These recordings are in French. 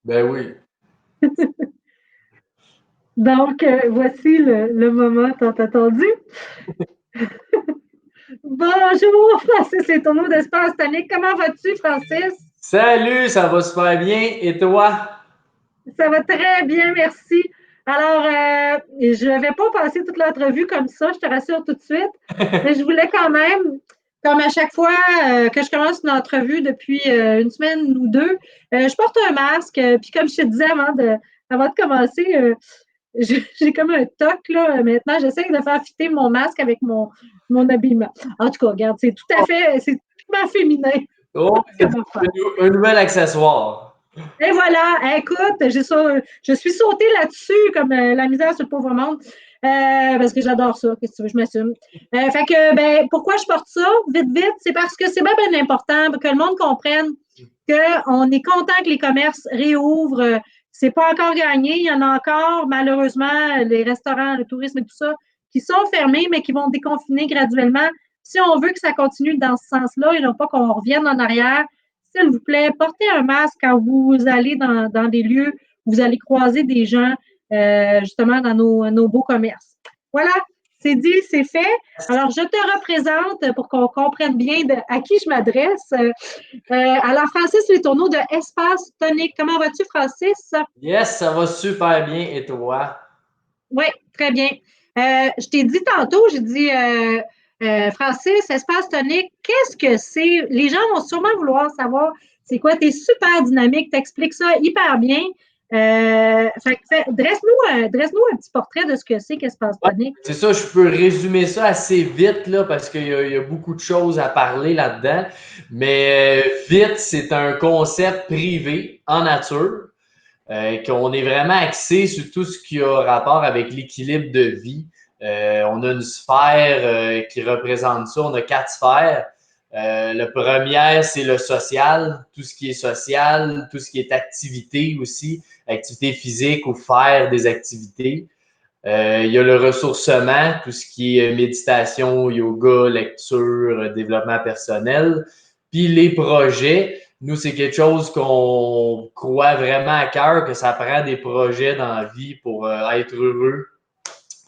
Ben oui. Donc, voici le moment tant attendu. Bonjour, Francis et Tourneau d'Espace Tonique. Comment vas-tu, Francis? Salut, ça va super bien. Et toi? Ça va très bien, merci. Alors, je ne vais pas passer toute l'entrevue comme ça, je te rassure tout de suite, mais je voulais quand même, comme à chaque fois que je commence une entrevue depuis une semaine ou deux, je porte un masque, puis comme je te disais avant de commencer, j'ai comme un toc, là, maintenant, j'essaie de faire fitter mon masque avec mon habillement. En tout cas, regarde, c'est typiquement féminin Oh, c'est comme affaire. un nouvel accessoire. Et voilà, écoute, je suis sautée là-dessus comme la misère sur le pauvre monde. Parce que j'adore ça, qu'est-ce que tu veux, je m'assume. Fait que, ben, pourquoi je porte ça, vite, vite, c'est parce que c'est bien important que le monde comprenne qu'on est content que les commerces réouvrent. C'est pas encore gagné. Il y en a encore, malheureusement, les restaurants, le tourisme et tout ça, qui sont fermés, mais qui vont déconfiner graduellement. Si on veut que ça continue dans ce sens-là et non pas qu'on revienne en arrière, s'il vous plaît, portez un masque quand vous allez dans des lieux où vous allez croiser des gens, justement, dans nos beaux commerces. Voilà, c'est dit, c'est fait. Alors, je te représente pour qu'on comprenne bien à qui je m'adresse. Alors, Francis Letourneau de Espace Tonique. Comment vas-tu, Francis? Yes, ça va super bien. Et toi? Oui, très bien. Je t'ai dit tantôt, j'ai dit, Francis, espace tonique, qu'est-ce que c'est? Les gens vont sûrement vouloir savoir c'est quoi. Tu es super dynamique, tu expliques ça hyper bien. Dresse-nous un petit portrait de ce que c'est qu'espace Ouais, tonique. c'est ça, je peux résumer ça assez vite là, parce qu'il y a beaucoup de choses à parler là-dedans. Mais vite, c'est un concept privé en nature, qu'on est vraiment axé sur tout ce qui a rapport avec l'équilibre de vie. On a une sphère qui représente ça. On a 4 sphères. La première, c'est le social, tout ce qui est social, tout ce qui est activité aussi, activité physique ou faire des activités. Il y a le ressourcement, tout ce qui est méditation, yoga, lecture, développement personnel. Puis les projets, nous, c'est quelque chose qu'on croit vraiment à cœur, que ça prend des projets dans la vie pour être heureux.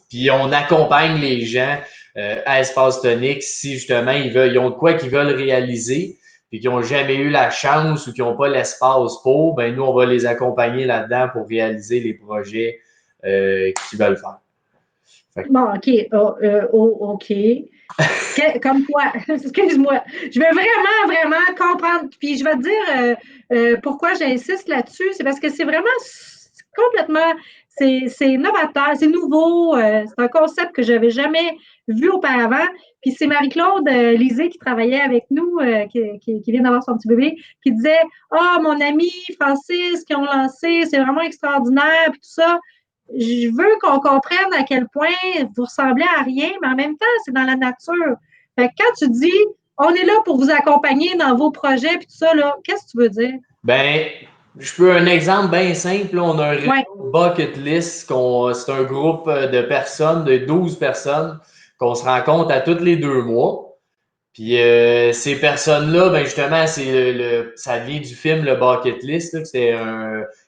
Puis on accompagne les gens à Espace Tonique si justement ils ont de quoi qu'ils veulent réaliser puis qu'ils n'ont jamais eu la chance ou qu'ils n'ont pas l'espace pour, ben nous, on va les accompagner là-dedans pour réaliser les projets qu'ils veulent faire. Fait Bon, OK. OK. Comme quoi, excuse-moi, je veux vraiment, vraiment comprendre. Puis je vais te dire pourquoi j'insiste là-dessus. C'est parce que c'est vraiment complètement, c'est novateur, c'est nouveau. C'est un concept que je n'avais jamais vu auparavant. Puis c'est Marie-Claude Lisée qui travaillait avec nous, qui vient d'avoir son petit bébé, qui disait ah, mon ami Francis, qui ont lancé, c'est vraiment extraordinaire, puis tout ça. Je veux qu'on comprenne à quel point vous ressemblez à rien, mais en même temps, c'est dans la nature. Fait que quand tu dis on est là pour vous accompagner dans vos projets puis tout ça, là, qu'est-ce que tu veux dire? Ben, je peux un exemple bien simple. Là, on a un réseau Ouais. Bucket List, c'est un groupe de personnes, de 12 personnes, qu'on se rencontre à tous les 2 mois. Puis ces personnes-là, ben justement, ça vient du film Le Bucket List, là, que c'est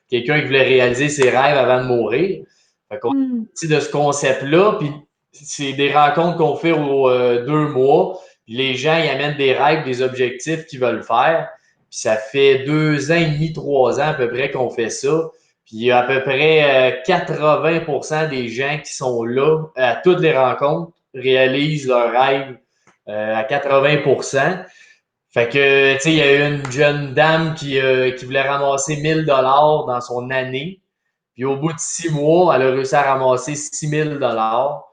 quelqu'un qui voulait réaliser ses rêves avant de mourir. Fait qu'on Hmm. est parti de ce concept-là, puis c'est des rencontres qu'on fait aux 2 mois. Puis les gens, ils amènent des rêves, des objectifs qu'ils veulent faire. Puis ça fait 2 ans et demi, 3 ans à peu près qu'on fait ça. Puis il y a à peu près 80% des gens qui sont là à toutes les rencontres réalisent leurs rêves à 80%. Fait que, tu sais, il y a eu une jeune dame qui voulait ramasser 1000 $ dans son année. Puis au bout de 6 mois, elle a réussi à ramasser 6000 $.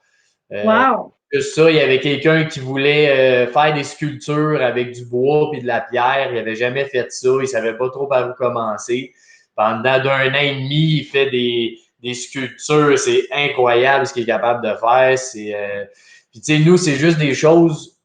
Euh, Wow. Juste ça, il y avait quelqu'un qui voulait faire des sculptures avec du bois puis de la pierre. Il n'avait jamais fait ça. Il savait pas trop par où commencer. Pendant d'1 an et demi, il fait des sculptures. C'est incroyable ce qu'il est capable de faire. Puis, tu sais, nous, c'est juste des choses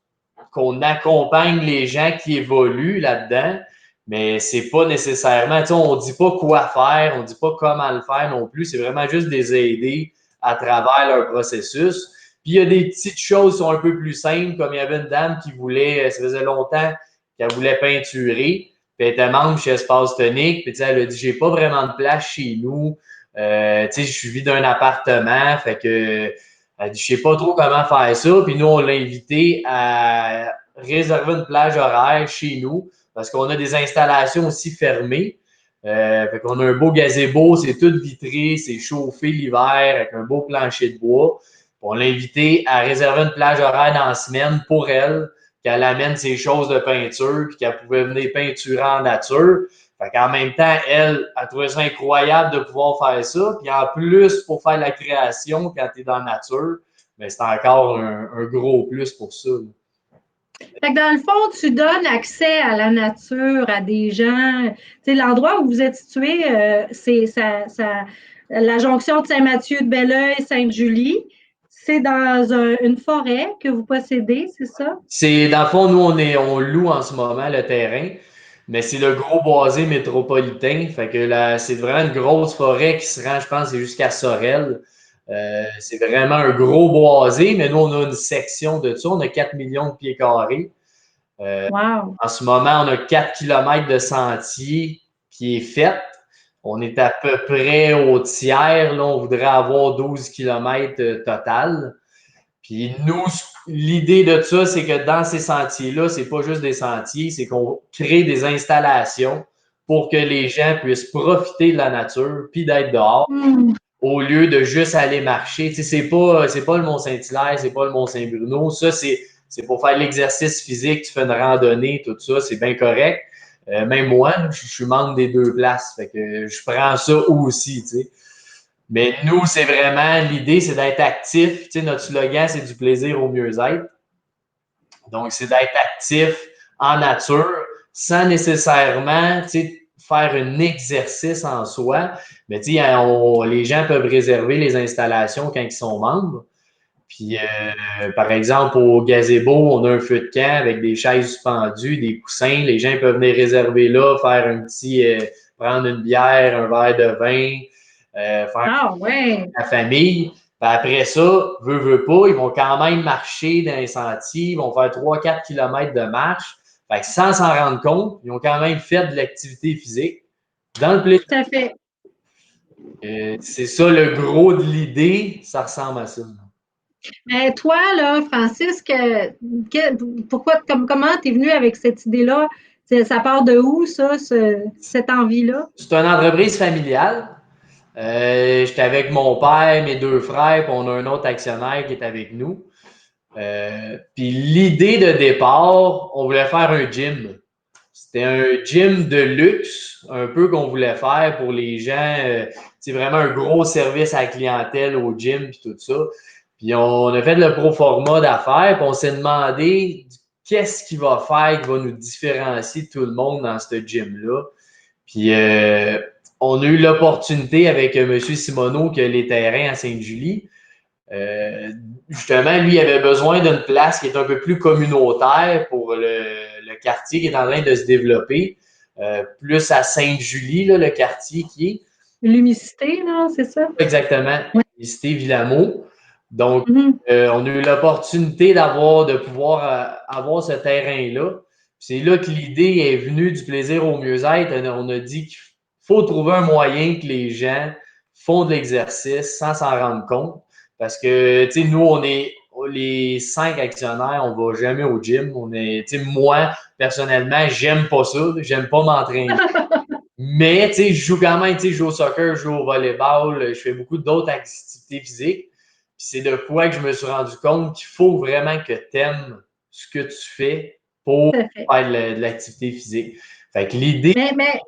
qu'on accompagne les gens qui évoluent là-dedans, mais c'est pas nécessairement, tu sais, on dit pas quoi faire, on dit pas comment le faire non plus, c'est vraiment juste les aider à travers leur processus. Puis il y a des petites choses qui sont un peu plus simples, comme il y avait une dame qui voulait, ça faisait longtemps qu'elle voulait peinturer, puis elle était membre chez Espace Tonique, puis elle a dit, j'ai pas vraiment de place chez nous, je vis d'un appartement, fait que elle dit, je sais pas trop comment faire ça, puis nous, on l'a invité à réserver une plage horaire chez nous, parce qu'on a des installations aussi fermées. Fait qu'on a un beau gazebo, c'est tout vitré, c'est chauffé l'hiver avec un beau plancher de bois. On l'a invité à réserver une plage horaire dans la semaine pour elle, qu'elle amène ses choses de peinture, puis qu'elle pouvait venir peinturer en nature. Fait qu'en même temps, elle trouvait ça incroyable de pouvoir faire ça. Puis en plus, pour faire la création quand tu es dans la nature, mais c'est encore un gros plus pour ça. Fait que dans le fond, tu donnes accès à la nature, à des gens. Tu sais, l'endroit où vous êtes situé, c'est la jonction de Saint-Mathieu de Belleuil, Sainte-Julie. C'est dans une forêt que vous possédez, c'est ça? C'est, dans le fond, nous, on loue en ce moment le terrain, mais c'est le gros boisé métropolitain. Fait que là, c'est vraiment une grosse forêt qui se rend, je pense, jusqu'à Sorel. C'est vraiment un gros boisé, mais nous, on a une section de ça. On a 4 millions de pieds carrés. Wow! En ce moment, on a 4 kilomètres de sentier qui est fait. On est à peu près au tiers. Là, on voudrait avoir 12 kilomètres total. Puis nous, l'idée de ça, c'est que dans ces sentiers-là, c'est pas juste des sentiers, c'est qu'on crée des installations pour que les gens puissent profiter de la nature puis d'être dehors Hmm. au lieu de juste aller marcher. Tu sais, c'est pas le Mont-Saint-Hilaire, c'est pas le Mont-Saint-Bruno. Ça, c'est pour faire l'exercice physique, tu fais une randonnée, tout ça, c'est bien correct. Même moi, je suis membre des deux places, fait que je prends ça aussi, tu sais. Mais nous, c'est vraiment, l'idée, c'est d'être actif. Tu sais, notre slogan, c'est du plaisir au mieux-être. Donc, c'est d'être actif en nature sans nécessairement, tu sais, faire un exercice en soi. Mais tu sais, les gens peuvent réserver les installations quand ils sont membres. Puis, par exemple, au gazebo, on a un feu de camp avec des chaises suspendues, des coussins. Les gens peuvent venir réserver là, faire un petit, prendre une bière, un verre de vin, faire Ah, ouais! la famille. Puis après ça, veut pas, ils vont quand même marcher dans les sentiers, ils vont faire 3-4 kilomètres de marche. Fait que sans s'en rendre compte, ils ont quand même fait de l'activité physique dans le plaisir. Tout à fait. C'est ça le gros de l'idée, ça ressemble à ça. Mais toi, là, Francis, pourquoi, comment tu es venu avec cette idée-là? Ça part de où, ça, cette envie-là? C'est une entreprise familiale. J'étais avec mon père, mes deux frères, puis on a un autre actionnaire qui est avec nous. Puis l'idée de départ, on voulait faire un gym. C'était un gym de luxe, un peu qu'on voulait faire pour les gens. C'est vraiment un gros service à la clientèle au gym puis tout ça. Puis on a fait le proforma d'affaires, puis on s'est demandé qu'est-ce qui va faire qui va nous différencier de tout le monde dans ce gym-là. Puis on a eu l'opportunité avec M. Simoneau qui a les terrains à Sainte-Julie. Euh, Justement, lui, il avait besoin d'une place qui est un peu plus communautaire pour le quartier qui est en train de se développer. Plus à Sainte-Julie, là, le quartier qui est. L'humicité, là, c'est ça? Exactement, Oui. Félicité Villamot. Donc, Mhm. on a eu l'opportunité de pouvoir avoir ce terrain-là. C'est là que l'idée est venue du plaisir au mieux-être. On a dit qu'il faut trouver un moyen que les gens font de l'exercice sans s'en rendre compte. Parce que, tu sais, nous, on est les 5 actionnaires, on va jamais au gym. Moi, personnellement, j'aime pas ça. J'aime pas m'entraîner. Mais, tu sais, je joue quand même, tu sais, je joue au soccer, je joue au volleyball, je fais beaucoup d'autres activités physiques. Puis c'est de quoi que je me suis rendu compte qu'il faut vraiment que tu aimes ce que tu fais pour Tout à fait. faire de l'activité physique. Fait que l'idée. Mais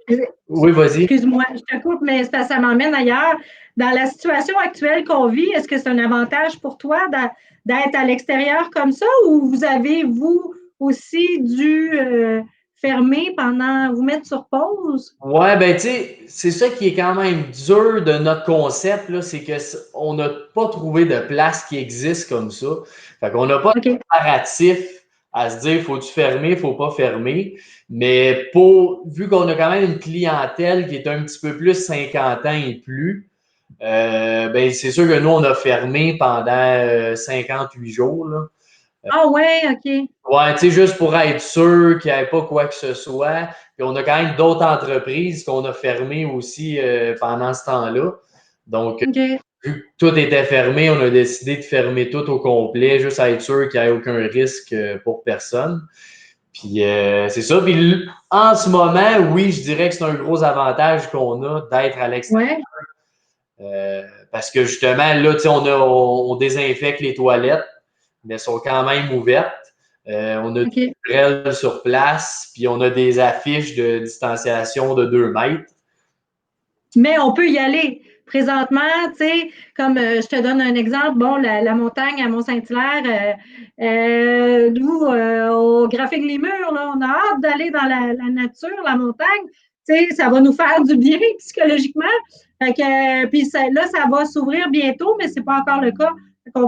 Oui, vas-y. excuse-moi, je te coupe, mais ça m'emmène ailleurs. Dans la situation actuelle qu'on vit, est-ce que c'est un avantage pour toi d'être à l'extérieur comme ça ou vous avez, vous aussi, dû fermer pendant, vous mettre sur pause? Ouais, ben, tu sais, c'est ça qui est quand même dur de notre concept, là, c'est qu'on n'a pas trouvé de place qui existe comme ça. Fait qu'on n'a pas de OK. comparatif à se dire, faut-tu fermer, faut pas fermer. Mais vu qu'on a quand même une clientèle qui est un petit peu plus 50 ans et plus, ben, c'est sûr que nous, on a fermé pendant 58 jours, là. Ah ouais, OK. Ouais, tu sais, juste pour être sûr qu'il n'y ait pas quoi que ce soit. Puis on a quand même d'autres entreprises qu'on a fermées aussi pendant ce temps-là. Donc, OK. vu que tout était fermé, on a décidé de fermer tout au complet, juste à être sûr qu'il n'y ait aucun risque pour personne. Puis c'est ça. Puis en ce moment, oui, je dirais que c'est un gros avantage qu'on a d'être à l'extérieur. Ouais. Parce que justement, là, tu sais, on désinfecte les toilettes, mais elles sont quand même ouvertes. On a du OK. gel sur place, puis on a des affiches de distanciation de 2 mètres. Mais on peut y aller. Présentement, tu sais, comme je te donne un exemple, bon, la montagne à Mont-Saint-Hilaire, nous, au Graphique Les Murs, là, on a hâte d'aller dans la nature, la montagne. Tu sais, ça va nous faire du bien psychologiquement. Fait que, puis là, ça va s'ouvrir bientôt, mais ce n'est pas encore le cas.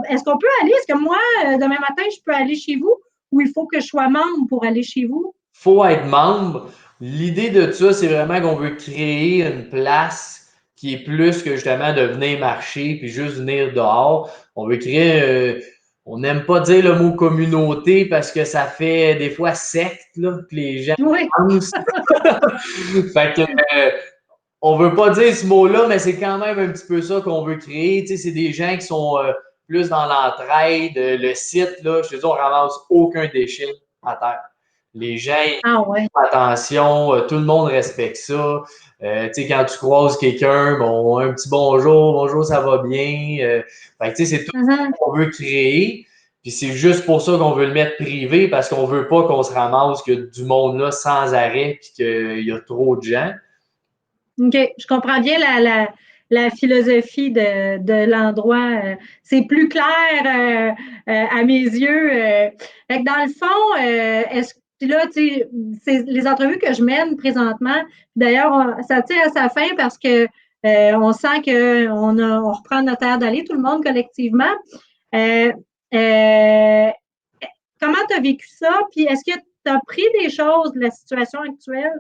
Est-ce qu'on peut aller? Est-ce que moi, demain matin, je peux aller chez vous ou il faut que je sois membre pour aller chez vous? Faut être membre. L'idée de ça, c'est vraiment qu'on veut créer une place qui est plus que justement de venir marcher puis juste venir dehors. On veut créer, on n'aime pas dire le mot communauté parce que ça fait des fois secte, là, que les gens Oui. pensent. Fait que, on veut pas dire ce mot-là, mais c'est quand même un petit peu ça qu'on veut créer. Tu sais, c'est des gens qui sont plus dans l'entraide. Le site, là, je te dis, on ramasse aucun déchet à terre. Les gens, ils Ah ouais. font attention, tout le monde respecte ça. Tu sais, quand tu croises quelqu'un, bon, un petit bonjour, bonjour, ça va bien. Fait que, tu sais, c'est tout ça Mhm. qu'on veut créer. Puis c'est juste pour ça qu'on veut le mettre privé, parce qu'on veut pas qu'on se ramasse que du monde là sans arrêt puis qu'il y a trop de gens. OK, je comprends bien la philosophie de l'endroit. C'est plus clair à mes yeux. Fait que dans le fond, est-ce que là, tu sais, c'est les entrevues que je mène présentement, d'ailleurs, ça tire à sa fin parce que on sent qu'on reprend notre air d'aller, tout le monde collectivement. Euh, euh, Comment tu as vécu ça? Puis est-ce que tu as pris des choses de la situation actuelle?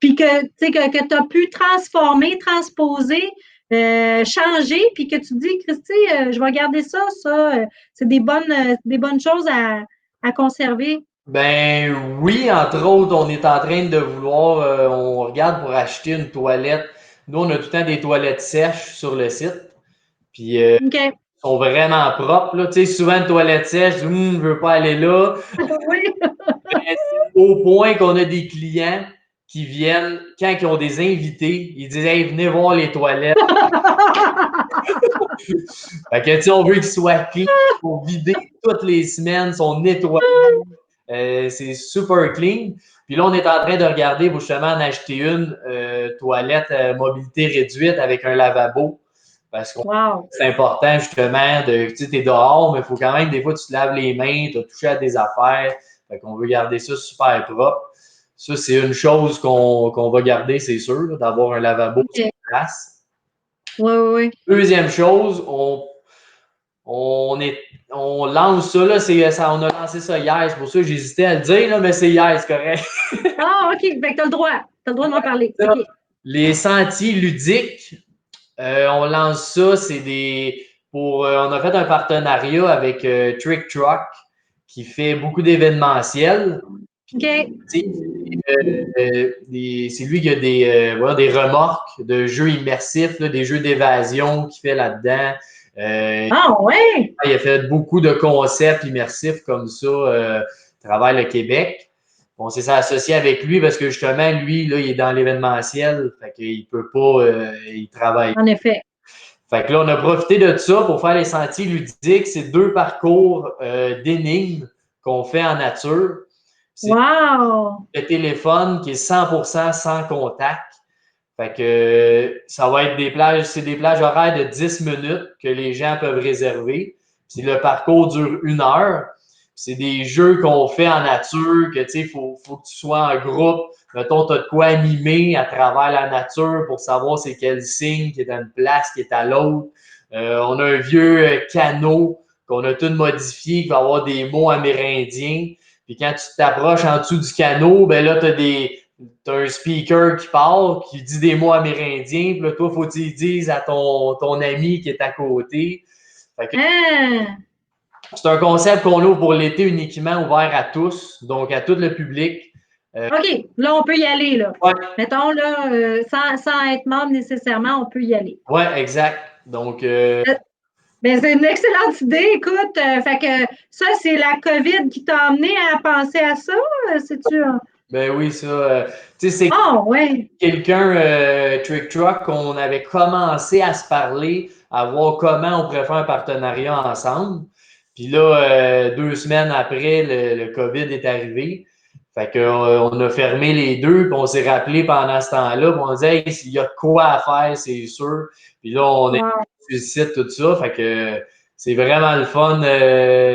Puis que tu as pu transformer, transposer, changer, puis que tu dis, Christy, je vais garder ça, c'est des bonnes choses à conserver. Ben oui, entre autres, on est en train de vouloir, on regarde pour acheter une toilette. Nous, on a tout le temps des toilettes sèches sur le site, puis OK. sont vraiment propres, là. Tu sais, souvent une toilette sèche, je dis, je veux pas aller là. Oui. Mais au point qu'on a des clients qui viennent, quand ils ont des invités, ils disent, hey, venez voir les toilettes. Fait que, tu sais, on veut qu'ils soient clean, sont vidés toutes les semaines, sont nettoyés. C'est super clean. Puis là, on est en train de regarder pour justement en acheter une toilette mobilité réduite avec un lavabo. Parce que Wow. c'est important justement de, tu sais, t'es dehors, mais il faut quand même, des fois, tu te laves les mains, tu as touché à des affaires. Fait qu'on veut garder ça super propre. Ça, c'est une chose qu'on va garder, c'est sûr, d'avoir un lavabo sur OK. place. Oui, oui, oui. Deuxième chose, on, est, on lance ça, là, on a lancé ça hier, c'est pour ça que j'hésitais à le dire, là, mais c'est hier, c'est correct. Ah, OK. Fait que tu as le droit. Tu as le droit de m'en parler. OK. Les sentiers ludiques, on lance ça, on a fait un partenariat avec Trick Truck qui fait beaucoup d'événementiels. OK. C'est lui qui a voilà, des remorques de jeux immersifs, là, des jeux d'évasion qu'il fait là-dedans. Ah, ouais. Il a fait beaucoup de concepts immersifs comme ça à travers le Québec. On s'est associé avec lui parce que justement, lui, là, il est dans l'événementiel. Fait qu'il peut pas, il travaille. En effet. Fait que là, on a profité de ça pour faire les sentiers ludiques. C'est 2 parcours d'énigmes qu'on fait en nature. C'est Wow. le téléphone qui est 100% sans contact. Fait que ça va être c'est des plages horaires de 10 minutes que les gens peuvent réserver. Si le parcours dure 1 heure, c'est des jeux qu'on fait en nature, que tu sais, faut que tu sois en groupe. Mettons, tu as de quoi animer à travers la nature pour savoir c'est quel signe qui est à une place, qui est à l'autre. On a un vieux canot qu'on a tout modifié, qui va avoir des mots amérindiens. Puis quand tu t'approches en dessous du canot, ben là, t'as un speaker qui parle, qui dit des mots amérindiens, puis là, toi, faut que tu les dises à ton ami qui est à côté. Fait que Ah. C'est un concept qu'on ouvre pour l'été uniquement, ouvert à tous, donc à tout le public. OK, là, on peut y aller, là. Ouais. Mettons, là, sans être membre nécessairement, on peut y aller. Ouais, exact. Donc, Ben, c'est une excellente idée. Écoute, fait que ça, c'est la COVID qui t'a amené à penser à ça? C'est-tu ben oui, ça, tu sais, c'est Oh, ouais. quelqu'un, Trick Truck, qu'on avait commencé à se parler, à voir comment on pourrait faire un partenariat ensemble. Puis là, 2 semaines après, le COVID est arrivé. Fait que, on a fermé les deux, puis on s'est rappelé pendant ce temps-là, puis on disait, hey, s'il y a de quoi à faire, c'est sûr. Puis là, on est Wow. sur le site, tout ça. Fait que c'est vraiment le fun.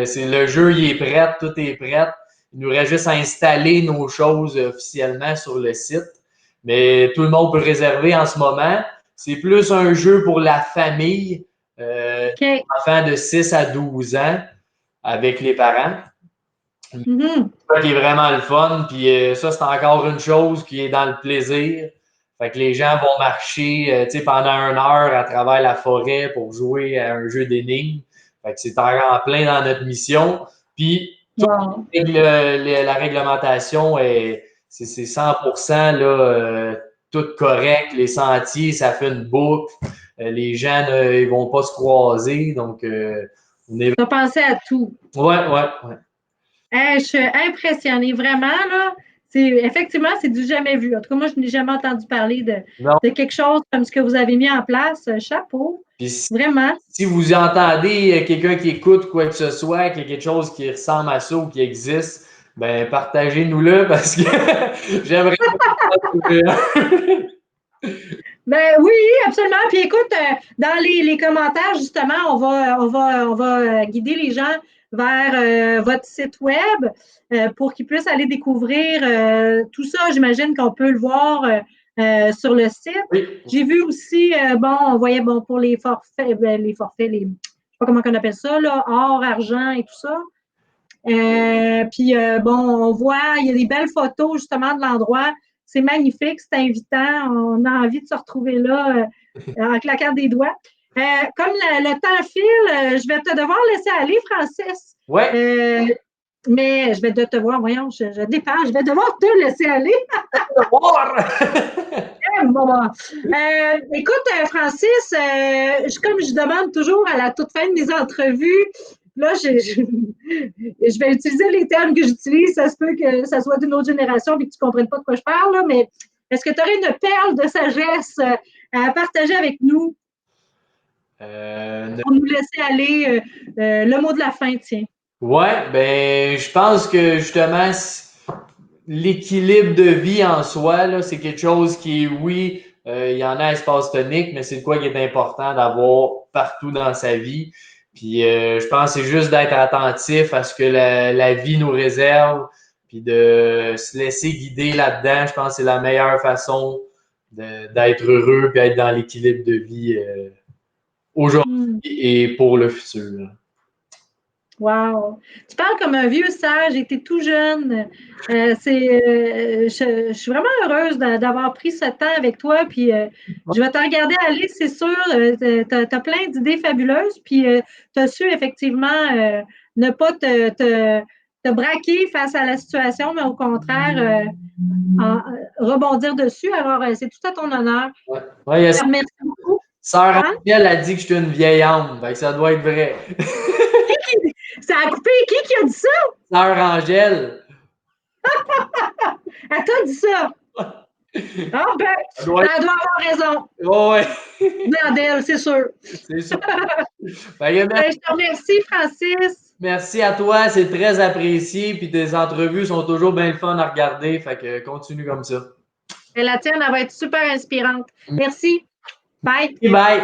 C'est le jeu, il est prêt, tout est prêt. Il nous reste juste à installer nos choses officiellement sur le site. Mais tout le monde peut réserver en ce moment. C'est plus un jeu pour la famille, OK. enfants de 6 à 12 ans avec les parents. Mhm. Ça qui est vraiment le fun. Puis ça, c'est encore une chose qui est dans le plaisir. Fait que les gens vont marcher pendant 1 heure à travers la forêt pour jouer à un jeu d'énigmes. Fait que c'est en plein dans notre mission. Puis Wow. la réglementation c'est 100% là, tout correct. Les sentiers, ça fait une boucle. Les gens, ils vont pas se croiser. Donc, on est. T'as pensé à tout. Ouais, ouais, ouais. Je suis impressionnée, vraiment, là. Effectivement, c'est du jamais vu. En tout cas, moi, je n'ai jamais entendu parler Non. de quelque chose comme ce que vous avez mis en place. Chapeau. Puis Vraiment. si vous entendez quelqu'un qui écoute quoi que ce soit, qu'il y a quelque chose qui ressemble à ça ou qui existe, ben partagez-nous-le parce que j'aimerais Ben oui, absolument. Puis écoute, dans les commentaires, justement, on va guider les gens vers votre site web pour qu'ils puissent aller découvrir tout ça. J'imagine qu'on peut le voir sur le site. Oui. J'ai vu aussi, on voyait pour les forfaits, je sais pas comment on appelle ça, là, or, argent et tout ça. Puis on voit, il y a des belles photos justement de l'endroit. C'est magnifique, c'est invitant. On a envie de se retrouver là en claquant des doigts. Comme le temps file, je vais te devoir laisser aller, Francis. Ouais. Mais je vais te voir, voyons, je dépends, je vais devoir te laisser aller. Écoute, Francis, comme je demande toujours à la toute fin de mes entrevues, là, je vais utiliser les termes que j'utilise. Ça se peut que ça soit d'une autre génération et que tu ne comprennes pas de quoi je parle, là, mais est-ce que tu aurais une perle de sagesse à partager avec nous pour nous laisser aller le mot de la fin, tiens? Ouais, ben je pense que justement l'équilibre de vie en soi, là, c'est quelque chose qui, oui, il y en a espace tonique, mais c'est quoi qui est important d'avoir partout dans sa vie. Puis je pense que c'est juste d'être attentif à ce que la vie nous réserve, puis de se laisser guider là-dedans. Je pense que c'est la meilleure façon d'être heureux, puis être dans l'équilibre de vie aujourd'hui et pour le futur. Wow! Tu parles comme un vieux sage, j'étais tout jeune. Je suis vraiment heureuse d'avoir pris ce temps avec toi. Puis je vais te regarder aller, c'est sûr. Tu as plein d'idées fabuleuses. Puis tu as su effectivement ne pas te braquer face à la situation, mais au contraire rebondir dessus. Alors, c'est tout à ton honneur. Ouais. Ouais, Merci beaucoup. Sœur Hein? Angèle a dit que je suis une vieille âme. Fait que ça doit être vrai. Ça a coupé. Qui a dit ça? Sœur Angèle. Elle t'a dit ça. Ah ben, Ça doit être. elle doit avoir raison. Oh, ouais, Blandel, c'est sûr. c'est ça. Fait que Ben, je te remercie, Francis. merci à toi, c'est très apprécié. Puis tes entrevues sont toujours bien le fun à regarder. Fait que continue comme ça. Et la tienne, elle va être super inspirante. Merci. Bye. Bye.